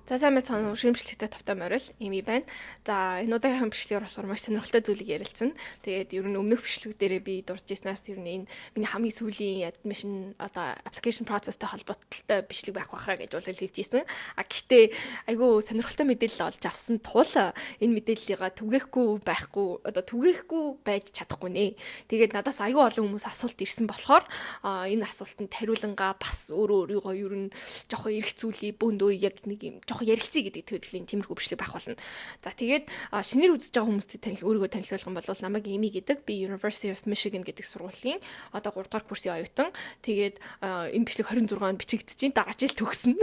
За сайн мэцхан шимжлэгтэй тавтай морил эми байна. За энэ удаагийн бичлэгээр болохоор маш сонирхолтой зүйлийг ярилцсан. Тэгээд ер нь өмнөх бичлэг дээрээ би дурж ирснаас ер нь энэ миний хамгийн сүүлийн admission одоо application processтэй холбоотой бичлэг байх байхаа гэж бол хэлж ирсэн. Гэхдээ айгүй сонирхолтой мэдээлэл олж авсан тул энэ мэдээллийга түгээхгүй байхгүй одоо түгээхгүй байж чадахгүй нэ. Тэгээд надаас айгүй олон хүмүүс асуулт ирсэн болохоор энэ асуултанд хариулангаа бас өөрийгөө ер нь жоохон эрх зүйлий бөөндөө яг нэг юм жоохон ярилцъя гэдэг төрлийн тиймэрхүү бичлэг байх болно. За тэгээд шинээр үзэж байгаа хүмүүстэй өөрийгөө танилцуулах юм бол намайг Эми гэдэг. Би University of Michigan гэдэг сургуулийн одоо 3 дугаар курсын оюутан. Тэгээд энэ бичлэг 26-нд бичигдчихээн. Дараа жил төгснө.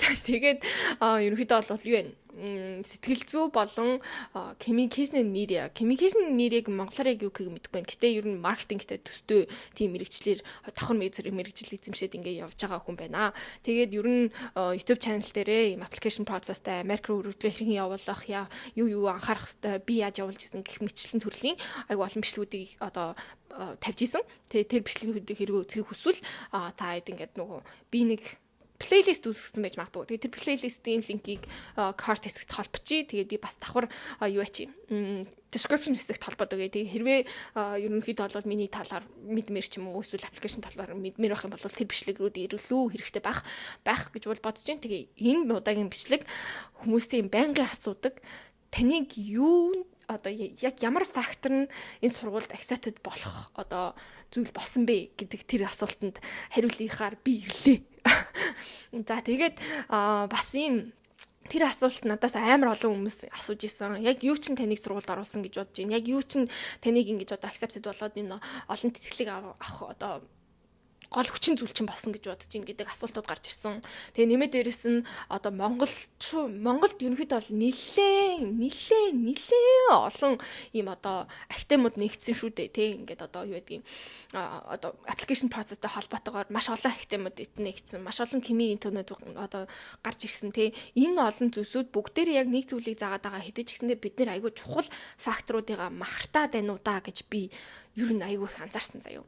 За тэгээд ерөнхийдөө бол юу вэ? Сэтгэл зүй болон communication and media-г монголоор яг юу гэхийг мэдэхгүй байна. Гэтэ ер нь маркетингтэй төстэй тийм мэрэгчлэр давхар мэрэгжил эзэмшээд ингэ явж байгаа хүн байна. Тэгээд ер нь YouTube channel дээрээ ийм application processтэй Америк руу өргөдлөө хэрхэн явуулах юу анхаарах хэрэгтэй, би яаж явуулж ирсэн гэх мэтчлэн төрлийн айгу олон бичлэгүүдийг одоо тавьж исэн. Тэгээд тэр бичлэгүүдийг хэрэг үзхийг хүсвэл та хэд ингээд нөгөө би нэг плейлист үүсгэсэн байж магадгүй. Тэгээд тэр плейлистийн линкийг карт хэсэгт холбочих. Тэгээд би бас давхар юу ачи description хэсэгт холбоод өгье. Тэгээд хэрвээ ерөнхийдөө бол миний талаар мэдмээр ч юм уу эсвэл application талаар мэдмээр байх юм бол тэр бичлэгрүүд ирүүлүү хэрэгтэй байх гэж бол бодож байна. Тэгээд энэ удаагийн бичлэг хүмүүсийн байнгын асуудаг таныг юу одоо яг ямар фактор нь энэ сургуульд accepted болох одоо зүйл болсон бэ гэдэг тэр асуултанд хариулахаар би ирлээ. За тэгээд бас ийм тэр асуулт надаас амар олон хүмүүс асууж исэн. Яг юу ч таныг сургуульд оруулсан гэж бодож байна. Яг юу ч таныг ингэж одоо accepted болоод энэ олон тэтгэлэг авах одоо гол хүчин зүйл чинь болсон гэж бодож ийн гэдэг асуултууд гарч ирсэн. Тэгээ нэмээд дээрэс нь одоо Монголд ерөнхийдөө бол нилээн олон ийм одоо актемууд нэгдсэн шүү дээ. Тэг ингээд одоо юу гэдгийг одоо application processтэй холбоотойгоор маш олон актемууд нэгдсэн. Маш олон химийн интонод одоо гарч ирсэн. Тэг энэ олон зүйлсүүд бүгдээр яг нэг зүйлийг заагаад байгаа хэдэж гисэндээ бид нэр айгүй чухал факторуудыг махартаад байна уу да гэж би ер нь айгүй их анзаарсан заяо.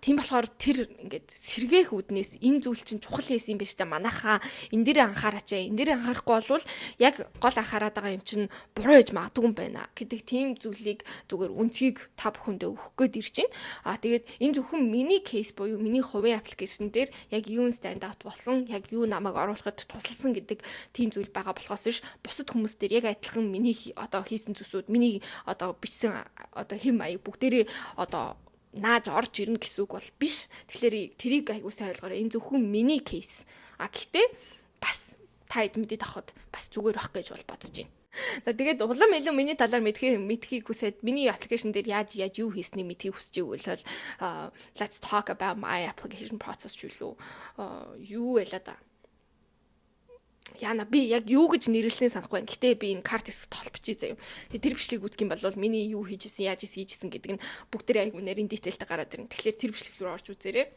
Тийм болохоор тэр ингээд сэргээх үднээс энэ зүйл чинь чухал байсан юм биш үү? Манайхаа энэ дээр анхаараач. Энэ дээр анхаарахгүй бол яг гол анхаарат байгаа юм чинь буруу яж магадгүй юм байна гэдэг тийм зүйлийг зүгээр үнцгийг та бүхэндээ өгөх гээд ирж байна. Тэгээд энэ зөвхөн миний кейс буюу миний хувийн аппликейшн дээр яг юу stand out болсон, яг юу намайг оруулахад тусалсан гэдэг тийм зүйл байгаа болохоос биш бусад хүмүүс дээр яг адилхан миний одоо хийсэн зүйлсүүд, миний одоо бичсэн одоо хэм маяг бүгдээрээ одоо нааж орж ирнэ гэсэн үг бол биш. Тэгэхээр тэрийг айгуу сайн ойлгоорой. Энэ зөвхөн миний кейс. Гэхдээ бас та хэд мэдээд авахд бас зүгээр байх гэж бол бодож байна. За тэгээд улам илүү миний талаар мэдхийг хүсээд миний аппликейшн дээр яаж юу хийснийг мэдхийг хүсэж ивэл let's talk about my application process юу байлаа да. Яна би яг юу гэж нэрлэлээ санахгүй байна. Гэтэ би энэ карт хэсэгт толбочих заяа. Тэгээ тэр бичлэг үзэх юм бол миний юу хийжсэн, яаж хийжсэн гэдэг нь бүгдээ айгу нарийн дитейлтэй гараад ирнэ. Тэгэхээр тэр бичлэг рүү орж үзээрэй.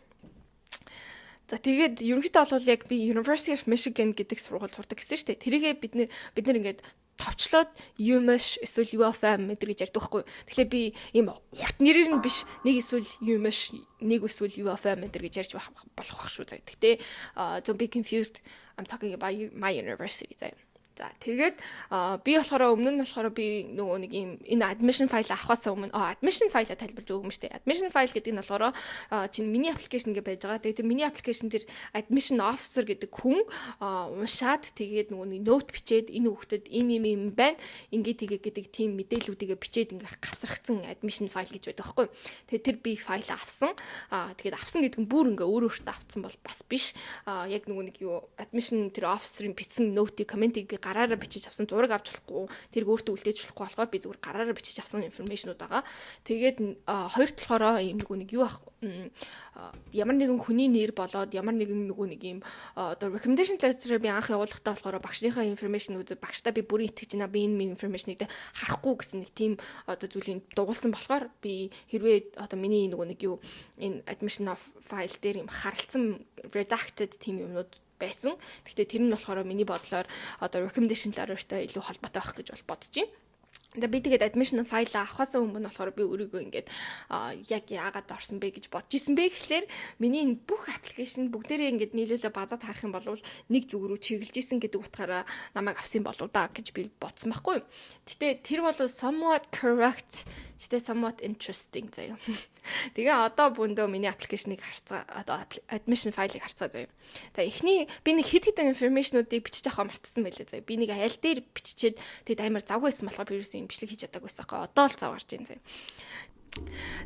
За тэгээд ерөнхийдөө бол яг би University of Michigan гэдэг сургуульд сурдаг гэсэн шүү дээ. Тэрийгээ бид нэр ингээд товчлоод UMash эсвэл UFM мэдэр гэж ярьдаг байхгүй. Тэгэхээр би ийм урт нэрээр нь биш нэг эсвэл UMash нэг эсвэл UFM мэдэр гэж ярьж болох байх шүү заа. Гэтэ don't be confused. I'm talking about my university заа. За тэгээд би болохоор өмнө нь болохоор би нөгөө нэг юм энэ admission file авахаас өмнө admission file тайлбарж өгөх юм штэ. Admission file гэдэг нь болохоор чинь миний application гэж байж байгаа. Тэгээд миний application дээр admission officer гэдэг хүн уншаад тэгээд нөгөө note бичээд энэ хүүхдэд ийм байна. Ингээ гэдэг тийм мэдээллүүдийг бичээд ингээ гавсрагдсан admission file гэж байдаг байхгүй. Тэгээд тэр би file авсан. Тэгээд авсан гэдэг нь бүр ингээ өөртөө авсан бол бас биш. Яг нөгөө нэг юу admission тэр officer-ын бичсэн note-ийг комментиг би гараараа бичиж авсан, зураг авч болохгүй, тэрг өөртөө үлдээж болохгүй болохоор би зүгээр гараараа бичиж авсан информашнууд байгаа. Тэгээд хоёр талаараа юм нэг юу ах ямар нэгэн хүний нэр болоод ямар нэгэн нэг юм одоо recommendation letter би анх явуулахдаа болохоор багшныхаа информашнууд багштай би бүрийн итгэж байна. Би энэ информашныг харахгүй гэсэн нэг тийм одоо зүйлийг дугуулсан болохоор би хэрвээ одоо миний нэг юу энэ admission file дээр юм харалцсан redacted тийм юмнууд байсан. Гэхдээ тэр нь болохоор миний бодлоор одоо recommendation letter-тай илүү холбоотой байх гэж бол бодож байна. Би тэгээд admission file авахаас өмнө болохоор би өөрийгөө ингээд яг яагаад орсон бэ гэж бодож исэн бэ гэхлээр миний бүх аппликейшн бүгдээрээ ингээд нийлүүлээ базаад харах юм бол нэг зүг рүү чиглэж исэн гэдэг утгаараа намайг авсан болов да гэж би бодсон байхгүй. Гэтэ тэр бол somewhat correct, гэтэ somewhat interesting заяа. Тэгээ одоо бүндөө миний аппликейшнийг харцгаа одоо admission файлыг харцгаа заяа. За эхний би нэг хэд хэдэн информашнуудыг бичиж авах мартсан байлээ заяа. Би нэг аль дээр биччихэд тэгэд амар завгүйсэн болохоор би юусэн бичлэг хийж чадаагүйсэн хаа. Одоо л зав гарч ийн заяа.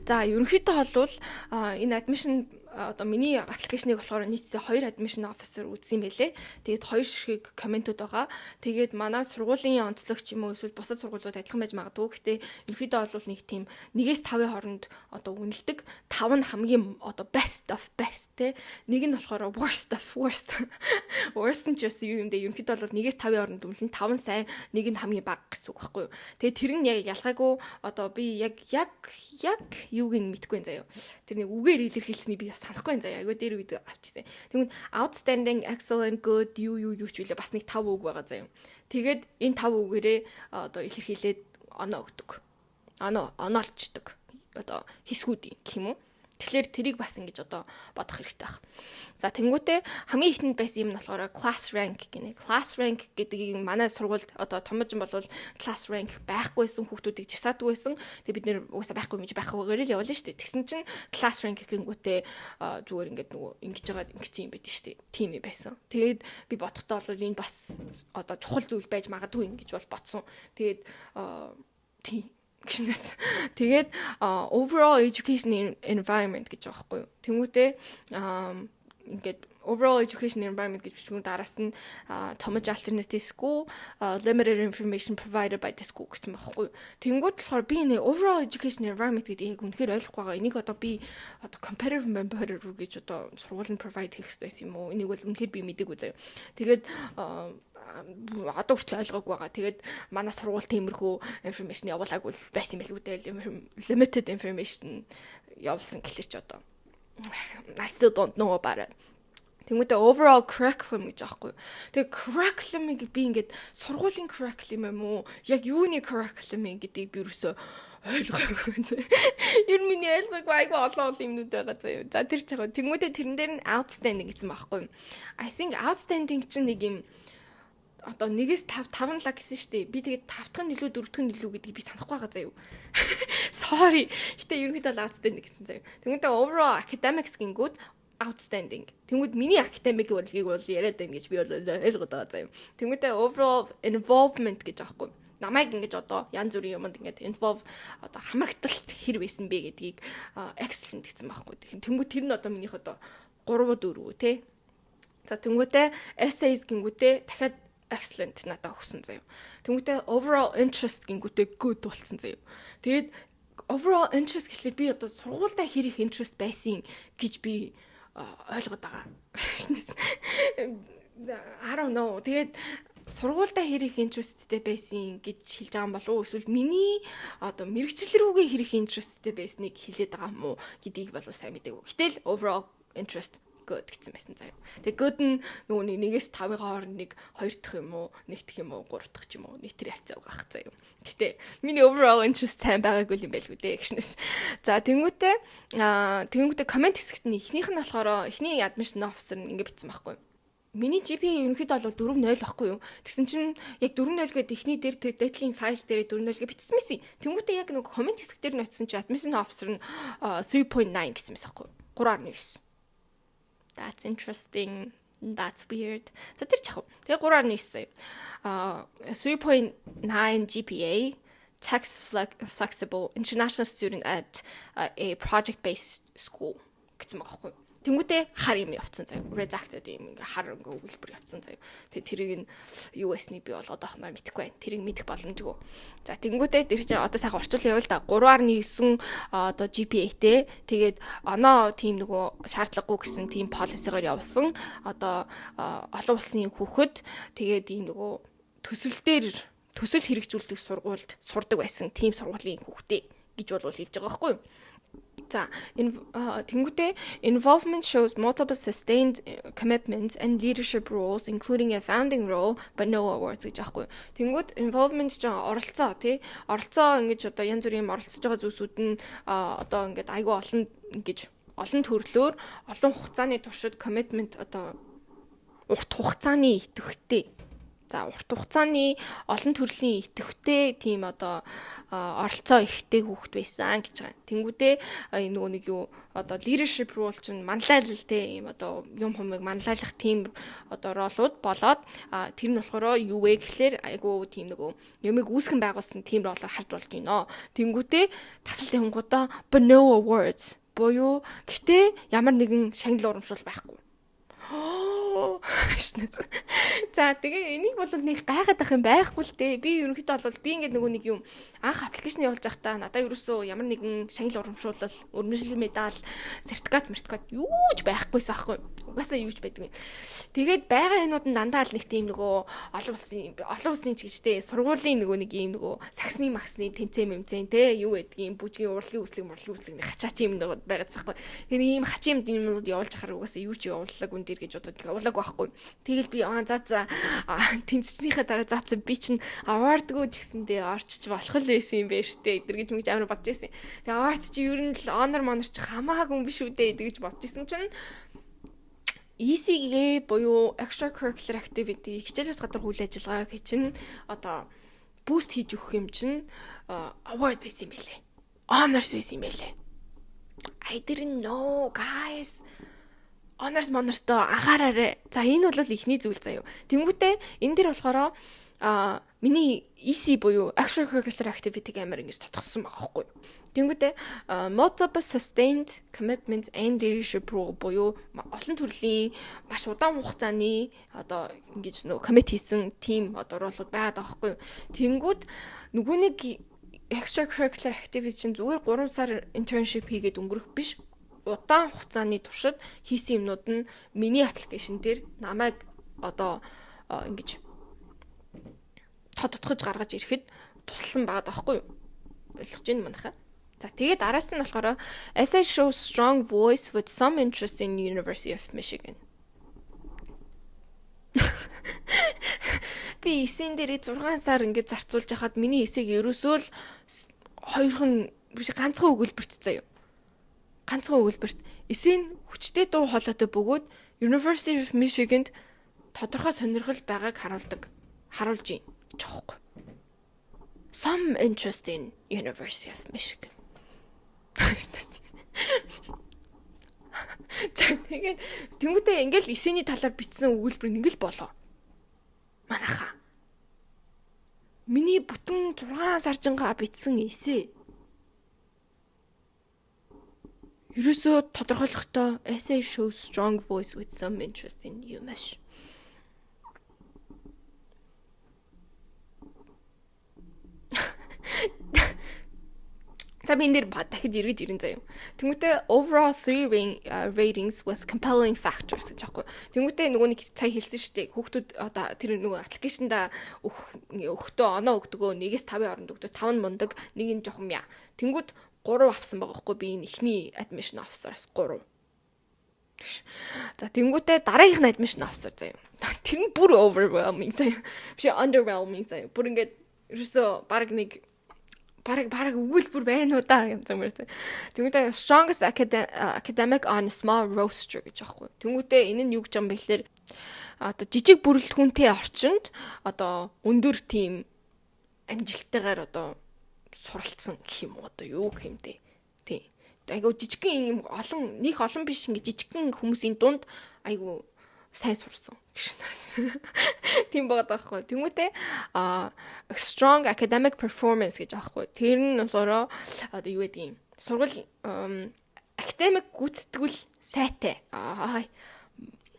За ерөнхийдөө бол энэ admission одоо миний аппликейшнийг болохоор нийтдээ 2 admission officer үзсэн юм байлээ. Тэгээд 2 ширхэг комментууд байгаа. Тэгээд манай сургуулийн онцлогч юм уу эсвэл бусад сургуулиуд адилхан байж магадгүй. Гэхдээ ерөнхийдөө бол нэг тийм 1-5-ийн хооронд одоо үнэлдэг. 5 нь хамгийн одоо best of best те. Нэг нь болохоор worst of worst. Worst нь ч юу юм бэ? Ерөнхийдөө бол 1-5-ийн хооронд үнэлэн 5 нь сайн, нэг нь хамгийн бага гэсэн үг байхгүй юу? Тэгээд тэр нь яг ялгаагүй одоо би яг юуг нь мэдгүй заяа. Тэр нэг үгээр илэрхийлсэний би санахгүй юм заяа. Айгуу дээр үед авчихсан. Тэгвэл outstanding, excellent, good, юу ч үлээ бас нэг 5 үг байгаа заяа. Тэгээд энэ 5 үгээрээ одоо илэрхийлээд оноо өгдөг. Оноолчдөг. Одоо хэсгүүдийн гэх юм уу? Тэгэхээр тэрийг бас ингэж одоо бодох хэрэгтэй баг. За тэнгуүтээ хамгийн ихэнд байсан юм нь болохоор class rank гинэ. Class rank гэдгийг манай сургуульд одоо томжин болвол class rank байхгүйсэн хүүхдүүдийг жагсаадаг байсан. Тэгээ бид нэр угаасаа байхгүй мэж байхгүйгээр л явуулна шүү дээ. Тэгсэн чинь class rank гингүүтээ зүгээр ингэж нөгөө ингэж байгаа ингэсэн юм байдэн шүү дээ. Тийм юм байсан. Тэгээд би бодохдоо бол энэ бас одоо чухал зүйл байж магадгүй ингэж бол бодсон. Тэгээд тийм гişнээс тэгээд overall education environment гэж байгаа байхгүй юу. Тэнгүүтээ ингээд overall education environment гэж бичгүүн дараас нь томож alternative school limited information provided by the school гэсэн байхгүй юу. Тэнгүүд болохоор би энэ overall education environment гэдэг яг үнэхээр ойлгохгүй байгаа. Энийг одоо би одоо comparative member руу гэж одоо сургууль нь provide хийх хэрэгтэй юм уу? Энийг бол үнэхээр би мэдээгүй заяа. Тэгээд одоо хүртэл ойлгоогүй байгаа. Тэгээд манай сургууль тиймэрхүү information явуулаагүй байсан юм билүү дээ. Limited information явуулсан гэхэлэр ч одоо I still don't know about it. Тэнгүүтээ overall curriculum гэж аахгүй. Тэгээ curriculum-ыг би ингээд сургуулийн curriculum юм уу? Яг юуны curriculum гэдгийг би юусоо ойлгоогүй. Ер нь миний ойлгоогүй айгүй олон юмнууд байгаа заяа. За тэр ч яг тэнгүүтээ тэрэн дээр нь outstanding гэсэн байхгүй. I think outstanding чинь нэг юм одоо 1-5 5 лаг гэсэн шүү дээ. Би тэгээд 5 дахь нь илүү 4 дахь нь илүү гэдгийг би санахгүй байгаа заяа. Sorry. Гэтэ ерөнхийдөө outstanding гэсэн заяа. Тэнгүүтээ overall academics гингүүд outstanding. Тэнгүүд миний academic урлагийг бол яриад байна гэж би бол ойлгоод байгаа заяа. Тэнгүүдээ overall involvement гэж аахгүй. Намайг ингэж одоо янз бүрийн юмд ингэж involve одоо хамрагталт хэр байсан бэ гэдгийг excellent гэсэн байхгүй. Тэнгүүд тэр нь одоо минийх одоо 3-4 тий. За тэнгүүдээ essays гингүүтээ дахиад excellent надад өгсөн заяа. Тэнгүүтээ overall interest гингүүтээ good болсон заяа. Тэгээд overall interest гэхлээр би одоо сургуультай хэр их interest байсан гэж би ойлгоод байгаа. I don't know. Тэгээд сургуультай хэр их interestтэй байсан гэж хэлж байгаа юм болов уу? Эсвэл миний одоо мэрэгчлэл рүүгээ хэр их interestтэй байсныг хэлээд байгаа юм уу гэдгийг болов сайн мэдээгүй. Гэтэл overall interest good гэсэн байсан заяа. Тэгээ good нь нөгөө 1-5-ийн хооронд 2 дахь юм уу, 1 дахь юм уу, 3 дахь ч юм уу нэг тэр хавцаа байгаа заяа. Гэтэ миний overall interest сайн байгаагүй юм байлгүй дээ гэшнээс. За тэнгүүтээ comment хэсэгт нь эхнийх нь болохоор эхний admission officer ингэ бичсэн байхгүй. Миний GPA ерөнхийдөө бол 4.0 байхгүй юу. Тэгсэн чинь яг 4.0 гэдэг эхний дээр тэр data-ийн файл дээр 4.0 гэж бичсэн мэс. Тэнгүүтээ яг нөгөө comment хэсэг дээр нь очисон чинь admission officer нь 3.9 гэсэн мэс байхгүй. 3.9. That's interesting. That's weird. За тэр чах. Тэгээ 3.9 сая. 3.9 GPA, tax flexible, international student at a project-based school гэсэн байгаа байхгүй. Тэнгүүтээ хар юм явцсан заяа. Redacted юм ингээ хар ингээ өгүүлбэр явцсан заяа. Тэгээ тэрийг нь юу эсний би болгоод авах нь мэдэхгүй байна. Тэрийг мэдэх боломжгүй. За тэнгүүтээ тэр чинь одоо сайхан орчуулъя л да. 3.9 одоо GPA-тэй тэгээд оноо тийм нөгөө шаардлагагүй гэсэн тийм policy-гаар явуулсан. Одоо олон улсын хүүхэд тэгээд ийм нөгөө төсөл хэрэгжүүлдэг сургуульд сурдаг байсан тийм сургуулийн хүүхдээ гэж бол хэлж байгаа байхгүй юу? За тэнгуүтэй involvement shows multiple sustained commitments and leadership roles including a founding role but no awards гэж аахгүй. Тэнгуүт involvement жоо оролцоо тий. Оролцоо ингэж одоо янз бүрийн оролцож байгаа зүйлсүүд нь одоо ингээд айгүй олон ингэж олон төрлөөр олон хугацааны туршид commitment одоо урт хугацааны идэвхтэй. За урт хугацааны олон төрлийн идэвхтэй тийм одоо оролцоо ихтэй хүүхэд байсан гэж байгаа. Тэнгүүдээ нөгөө нэг юу одоо leadership role чинь манлайлалтэй юм одоо юм хумыг манлайлах тийм одоо ролууд болоод тэр нь болохоор юу вэ гэхлээр айгу тийм нөгөө юмыг үүсгэн байгуулсан тийм ролоор харж болж байна. Тэнгүүдээ тасалт явгуудаа but no awards буюу гэтээ ямар нэгэн шагнал урамшуул байхгүй. За тэгээ энийг бол нэг гайхаад ах юм байхгүй л дээ. Би ерөнхийдөө бол би ингээд нөгөө нэг юм анх аппликейшн явуулж байхдаа надад ерөөсөө ямар нэгэн шагнал урамшуулал, өрнөжлөл медаль, сертификат юуж байхгүйсэн аахгүй. Угаасаа юуж байдгүй. Тэгээд байгаа юмуд нь дандаа л нэг тийм нөгөө олон улсын ч гэжтэй сургуулийн нөгөө нэг юм нөгөө саксны максны тэмцээн мэмцэн те юу гэдгийг бүжгийн урлагийн үслэг нэг хачаач юм нөгөө байгаадсан аахгүй. Тэгээд ийм хачим юмнууд явуулж ахаар угаасаа юу ч явууллаг үн дээр гэж бодоод явуулаг байхгүй. Тэгэл би за тэнцчнийхээ дараа заацсан би чинь awardгүй ч гэсэндээ орчиж болох л байсан юм байна штэ. Эдэр гэж мэгж амар бодож байсан. Тэгээ award чи ер нь л honor ч хамаагүй юм биш үү дээ эдэр гэж бодож исэн чинь ECG буюу extracurricular activity хичээлээс гадар үйл ажиллагаа чинь одоо boost хийж өгөх юм чинь award байсан юм байлээ. Honors байсан юм байлээ. I didn't know guys. Honors монортой анхаараарай. За энэ бол ихний зүйл заяа. Тэнгүүтээ энэ дэр болохоор миний EC буюу extracurricular activity гэмээр ингэж тодорхойлсон байгаа байхгүй. Тэнгүүтээ multiple sustained commitments and leadership role буюу олон төрлийн маш удаан хугацааны одоо ингэж нөгөө commit хийсэн team одоо ролууд байгаад байгаа байхгүй. Тэнгүүд нөгөө нэг extracurricular activity чинь зүгээр 3 сар internship хийгээд өнгөрөх биш. Удаан хугацааны туршид хийсэн юмнууд нь миний аппликейшн дээр намайг одоо ингэж тодтогч гаргаж ирэхэд тусалсан байгаа даахгүй юу? Ойлгож байна манайхаа. За тэгээд араас нь болохоор essay shows strong voice with some interest in University of Michigan. Би эсэн дээрээ 6 сар ингэж зарцуулж хахад миний эсэйг ерөөсөө л хоёрхан биш ганцхан өгүүлбэрт заяа. Ганцхан өгүүлбэрт эсийн хүчтэй дуу хоолойтой бөгөөд University of Michigan-д тодорхой сонирхол байгааг харуулж юм жоохгүй. Some interest in University of Michigan. Тэгээд тэнгуүтэй ингээл эсэний талаар бичсэн өгүүлбэр ингээл болоо. Манайхаа. Миний бүтэн 6 саржингаа бичсэн эсэ. Ерөөсөө тодорхойлохдоо essay shows strong voice with some interest in UMass. Sabi энэ дахиж эргэж ирэн заяа. Тэнгүүтээ overall 3 ratings was compelling factors гэж аахгүй. Тэнгүүтээ нөгөө нэг цай хэлсэн шүү дээ. Хүүхдүүд одоо тэр нөгөө аппликейшнда өгтөө оноо өгдөгөө 1-5 оронд өгдөө 5 нь мундаг, 1 нь жоохон яа. Тэнгүүд 3 авсан байгаа байхгүй би энэ ихний admission officer-аас 3. За тэнгүүтээ дараагийнх нь admission officer заяа. Тэр нь бүр overwhelming заяа. Биш underwhelming заяа. Бүр ингээд ерөөсөө баг өгүүлбэр байна уу да юм замаар. Тэнгүүтээ strongest academic on small roster гэж аахгүй. Тэнгүүтээ энэ нь юу гэж юм бэ гэхээр одоо жижиг бүрэлдэхүүнтэй орчинд одоо өндөр тим амжилттайгаар одоо суралцсан гэх юм уу одоо юу гэх юм те. Тий. Айгу жижигхэн юм олон биш ингэ жижигхэн хүмүүсийн дунд айгу сайн сурсан гэж. Тийм байгаа даахгүй. Тэнгүүтээ strong academic performance гэж аахгүй. Тэр нь болохоор одоо юу гэдэг юм. Сургууль academic гүйцэтгэл сайтай.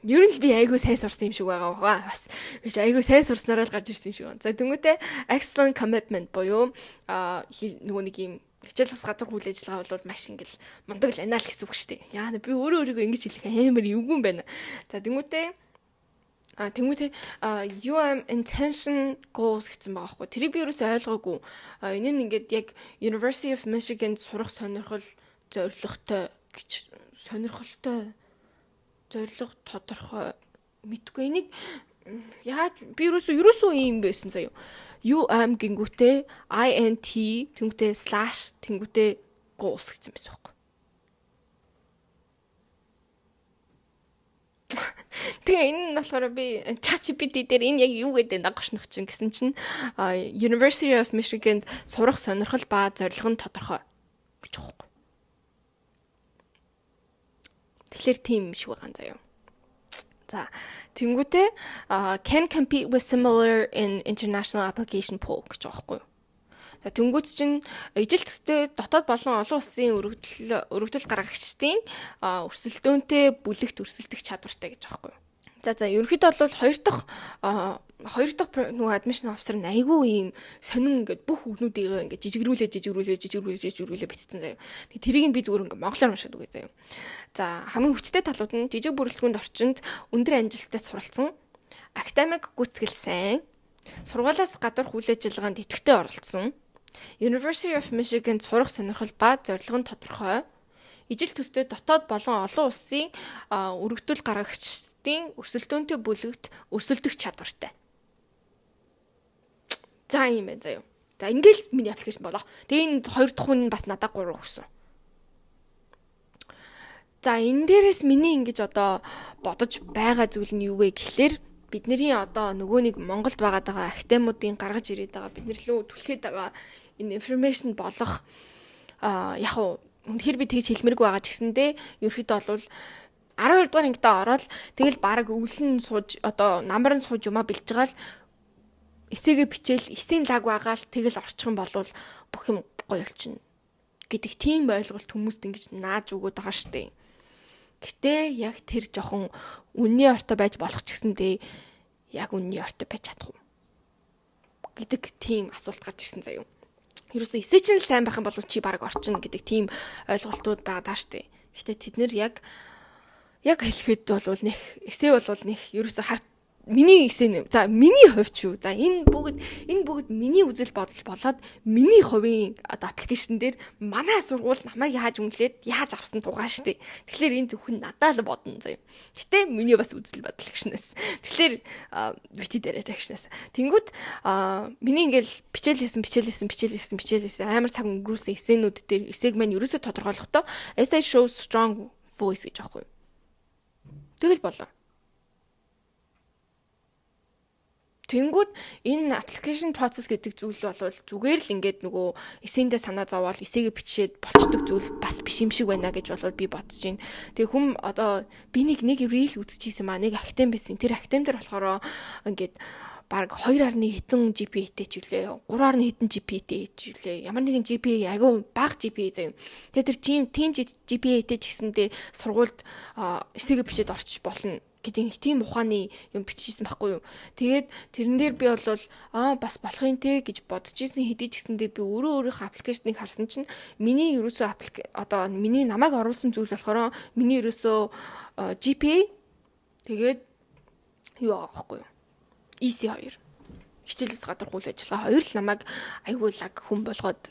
Ер нь би айгүй сайн сурсан юм шиг байгаа баха. Бас биш айгүй сайн сурснараа л гарч ирсэн юм шиг байна. За тэнгүүтээ excellent commitment буюу нөгөө нэг юм хичээл бас гадар үйл ажиллагаа бол маш ингээл мундаг л анаа л гэсэн үг шүү дээ. Яа би өөрийгөө ингэж хэлэх амар эвгүй юм байна. За тэнгүүтээ UM intention goals гэсэн байгаа хгүй. Тэрийг би ерөөсөй ойлгоогүй. Энэ нь ингээд яг University of Michigan сурах сонирхол зоригтой гэж сонирхолтой зориг тодорхой мэдгүй энийг яаж би ерөөсөө юм байсан заяа. UM гингүүтээ INT тэнгүүтээ slash тэнгүүтээ goals гэсэн байсан байхгүй. Тэгээ энэ нь болохоор би ChatGPT дээр энэ яг юу гэдэг дагахшнах чинь гэсэн чинь University of Michigan сурах сонирхол ба зорилго нь тодорхой гэж байгаа. Тэгэхээр тийм юм шиг байгаа заяа. За тэнгүүтээ can compete with similar in international application pool гэж байгаа байхгүй юу. За тэнгүүт чинь ижил төстэй дотоод болон олон улсын өргөдөл гаргагчдын өрсөлдөөнтэй бүлэгт өрсөлдөх чадвартай гэж байгаа байхгүй юу. За ерөнхийдөө бол хоёр дахь нөгөө admission officer нь айгүй ийм сонин ингээд бүх үгнүүдийг ингээд жижигрүүлээ бичсэн заяа. Тэрийг би зүгээр ингээд монголоор уншаад үгүй заяа. За хамгийн хүчтэй талууд нь жижиг бүрэлдэхүүнд орчинд өндөр амжилттай суралцсан, академик гүйцэтгэл сайн, сургуулиас гадуурх үйл ажиллагаанд идэвхтэй оролцсон, University of Michigan сурах сонирхол ба зорилго нь тодорхой, ижил төстэй дотоод болон олон улсын өргөдөл гаргагчдын өрсөлдөөнтэй бүлэгт өрсөлдөх чадвартай. За юм байна заяа. За ингээл миний аппликейшн болоо. Тэгээ энэ хоёр дахь хүн бас надад 3 өгсөн. За энэ дээрээс миний ингэж одоо бодож байгаа зүйл нь юу вэ гэхлээр бидний одоо нөгөө нэг Монголд байгаа академиудын гаргаж ирээд байгаа бид нэр лөө түлхээд байгаа энэ информашн болох яг уу үнэхээр би тэгж хэлмэргүй байгаа ч гэсэндээ ерөөхдөө бол 12 дугаар ангидаа ороод тэгэл баг өвлөн сууж одоо намбар нь сууж юмаа бэлж байгаа л эсээгээ бичээл эсийн лаг байгаа л тэгэл орчих юм бол бүх юм гоё болчихно гэдэг тийм ойлголт хүмүүст ингэж нааж өгöd байгаа штэ. Гэтэ яг тэр жоохон үнний ортой байж болох ч гэсэндээ яг үнний ортой байж чадах уу гэдэг тийм асуулт гарч ирсэн заяа. Ерөөсөө эсээ чинь сайн байх юм бол чи баг орчин гэдэг тийм ойлголтууд байгаа даа штэ. Гэтэ тэд нэр яг хэлэхэд бол нэг эсээ бол нэг ерөөсөө харт миний эсээ. За миний хувьд шүү. За энэ бүгд миний үзэл бодол болоод миний хувийн аппликейшн дээр манай сургууль намайг яаж үнэлээд яаж авсан тугаа штэ. Тэгэхээр энэ зөвхөн надад л бодно заяа. Гэтэ миний бас үзэл бодол гişнээс. Тэгэхээр бити дээр гişнээс. Тэнгүүт миний ингээл бичээл хийсэн амар цаг өнгөрүүлсэн эсээнүүд дээр эсээг маань ерөөсөө тодорхойлохдоо essay shows strong voice гэж аахгүй. Тэгэл болоо. Тэнгүүд энэ application process гэдэг зүйл бол зүгээр л ингээд нөгөө эсэндээ санаа зовоол эсээгээ бичээд болчдөг зүйл бас биш юм шиг байна гэж бол би бодож байна. Тэгээ хүм одоо би нэг reel үзчихсэн маа нэг актем байсан. Тэр актем дээр болохоор ингээд баг 2.1 хэдэн GPA-тэй ч үлээ 3.1 хэдэн GPA-тэй ч үлээ ямар нэгэн GPA айгүй бага GPA заяа. Тэгээ тэр team GPA-тэй ч гэсэндээ сургуульд эсээгээ бичээд орчих болно гэдэг тийм ухааны юм бичижсэн байхгүй юу. Тэгээд тэрэн дээр би бол бас болох юм те гэж бодож исэн хэдий ч гэсэндээ би өөрийнхөө аппликейшнийг харсан чинь миний ерөөсөө одоо миний намайг оруулсан зүйл болохоор миний ерөөсөө GPA тэгээд юу байгаа байхгүй юу. EC2 хичээлээс гадарх үйл ажиллагаа хоёр л намайг айгүй лаг хүн болгоод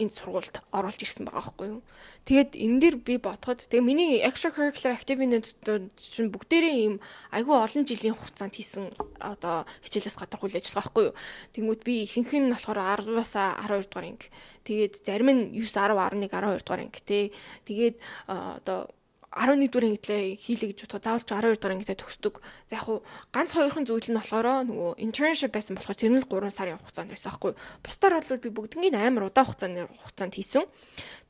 энэ сургуульд оруулж ирсэн байгаа байхгүй юу. Тэгээд энэ дэр би бодоход тэгээ миний extracurricular activity-нууд чинь бүгдээрээ ийм айгүй олон жилийн хугацаанд хийсэн одоо хичээлээс гадарх үйл ажиллагаа байхгүй юу. Тэнгүүд би ихэнх нь болохоор 10-аас 12 дугаар анги. Тэгээд зарим нь 9, 10, 11, 12 дугаар анги те. Тэгээд одоо 11 дугаар ангитлаа хийлээ гэж бодоход заавал 12 дугаар ангитай төгсдөг. За яг хуу ганц хоёрхан зүйл нь болохоор нөгөө internship байсан болохоор тэр нь л 3 сарын хугацаанд байсан байхгүй. Бусдаар бол би бүгднийг амар удаан хугацаанд хийсэн.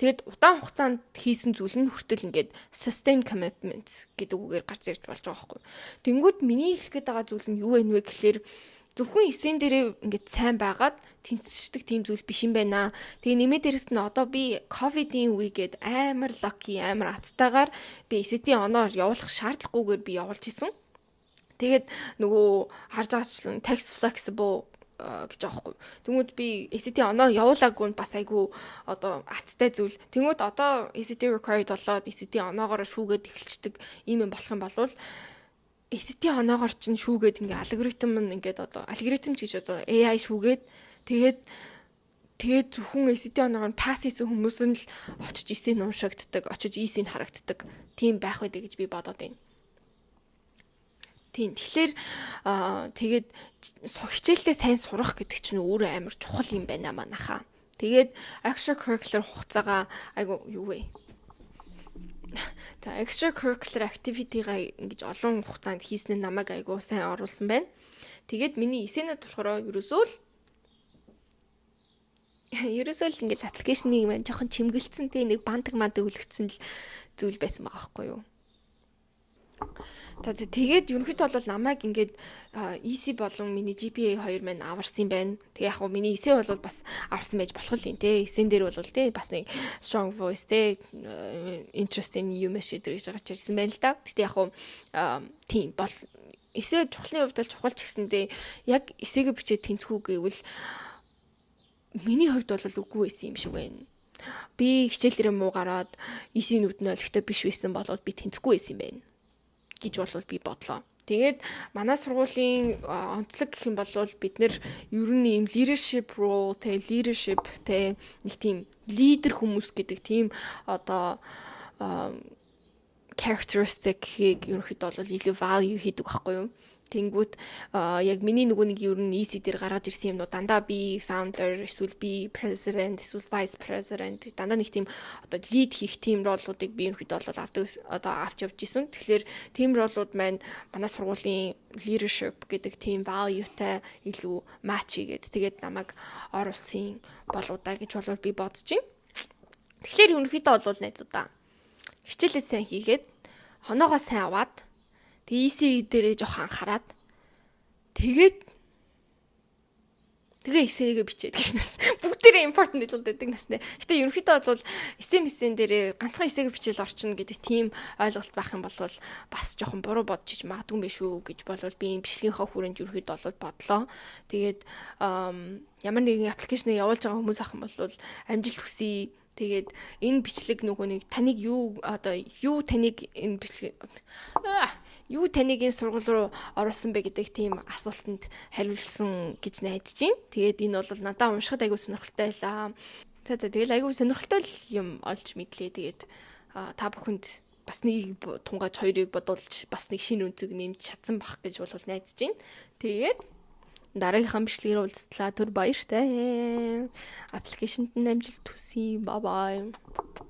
Тэгээд удаан хугацаанд хийсэн зүйл нь хүртэл ингээд sustained commitments гэдэг үгээр гарч ирж болж байгаа байхгүй. Тэнгүүд миний хэлэх гээд байгаа зүйл нь юу вэ гэхээр зөвхөн эсен дээрээ ингээд сайн байгаад тэнцвэрдэг тийм зүйл биш юм байна. Тэгээ нэмээд дээрэс нь одоо би ковидын үегээд амар lucky амар аттайгаар би SAT оноор явуулах шаардлагагүйгээр би явуулж исэн. Тэгээд нөгөө харж байгаачлан tax flexible гэж аахгүй. Тэнгүүд би SAT оноо явуулаагүй нь бас айгүй одоо аттай зүйл. Тэнгүүд одоо SAT required болоод SAT оноогоор шүүгээд эхэлцдэг ийм юм болох юм бол SAT оноогоор чинь шүүгээд ингээ алгоритм нь ингээд одоо алгоритм ч гэж одоо AI шүүгээд тэгээд Тэгээд зөвхөн SAT оноогоор пасс хийсэн хүмүүс нь л очиж эсийг уншигддаг, очиж эсийг харагддаг. Тийм байх байдаг гэж би бодоод байна. Тийм. Тэгэхээр тэгээд хичээлдээ сайн сурах гэдэг чинь өөрөө амар чухал юм байна манайхаа. Тэгээд extracurricular хугацаагаа айгу юу вэ? За extracurricular activity-га ингэж олон хугацаанд хийснээр намайг айгу сайн оруулсан байна. Тэгээд миний эсэнэд болохоор ерөөсөө л ингээд аппликейшнийг маань жоохон чимгэлцэн тэг нэг бандаг үлгцсэн л зүйл байсан байгаа байхгүй юу. За тэгээд ерөнхийдөө бол намайг ингээд EC болон миний GPA 2 маань аварсан байна. Тэг яг хуу миний эсээ бол бас аварсан байж болох л юм те. Эсэн дээр бол те бас нэг strong voice те interest in you message гэж гарч ирсэн байна л да. Гэтэ яг хуу тийм бол эсээ чухлын хувьд л чухал ч гэсэндээ яг эсээгээ бичээд тэнцвүү гэвэл миний хувьд бол үгүй байсан юм шиг байна. Би хичээлээрээ муу гараад EC нүд нь олигтой биш байсан болоод би тэнцэхгүй байсан юм байна гэж бол би бодлоо. Тэгээд манай сургуулийн онцлог гэх юм бол бид нэр ер нь ийм leadership role те leadership те нэг тийм лидер хүмүүс гэдэг тийм одоо characteristic-ийг ерөнхийдөө бол илүү value хийдэг байхгүй юу? Тэнгүүд яг миний нөгөө нэг ер нь EC дээр гаргаж ирсэн юмнууд дандаа би founder эсвэл би president эсвэл vice president дандаа нэг тийм одоо lead хийх тийм ролуудыг би ерөнхийдөө бол авч явж исэн. Тэгэхээр тийм ролууд маань манай сургуулийн leadership гэдэг тийм value-тай илүү match хийгээд тэгээд намайг оруулсан болоо да гэж бол би бодож байна. Тэгэхээр ерөнхийдөө бол найзуудаа хичээлээ сайн хийгээд хоноогоо сайн аваад EC дээрээ жоох анхаарад тэгээд эсээгээ бичээд гинэс бүгдээрээ important хэлүүлдэг насны. Гэтэ ерөнхийдөө бол эсэм дээрээ ганцхан эсээгээ бичээл орчно гэдэг тийм ойлголт байх юм бол бас жоохон буруу бодчих магадгүй юм шүү гэж болвол би энэ бичлэгийнхаа хүрээнд ерөнхийдөө бодлоо. Тэгээд ямар нэгэн аппликейшныг явуулж байгаа хүмүүс ах юм бол амжилт хүсье. Тэгээд энэ бичлэг нөгөө нэг таныг юу таныг энэ бичлэг юу таныг энэ сургууль руу оруулсан бэ гэдэг тийм асуултанд хариулсан гэж найдаж байна. Тэгээд энэ бол надад уншихад айгүй сонирхолтой байлаа. За тэгэл айгүй сонирхолтой юм олж мэдлээ. Тэгээд та бүхэнд бас нэг тунгаж хоёрыг бодуулж бас нэг шинэ өнцөг нэмж чадсан бах гэж бол найдаж байна. Тэгээд дараагийнхаа бичлэгээр уулзлаа. Түр баяртай. Аппликейшнд амжилт хүсье. Bye bye.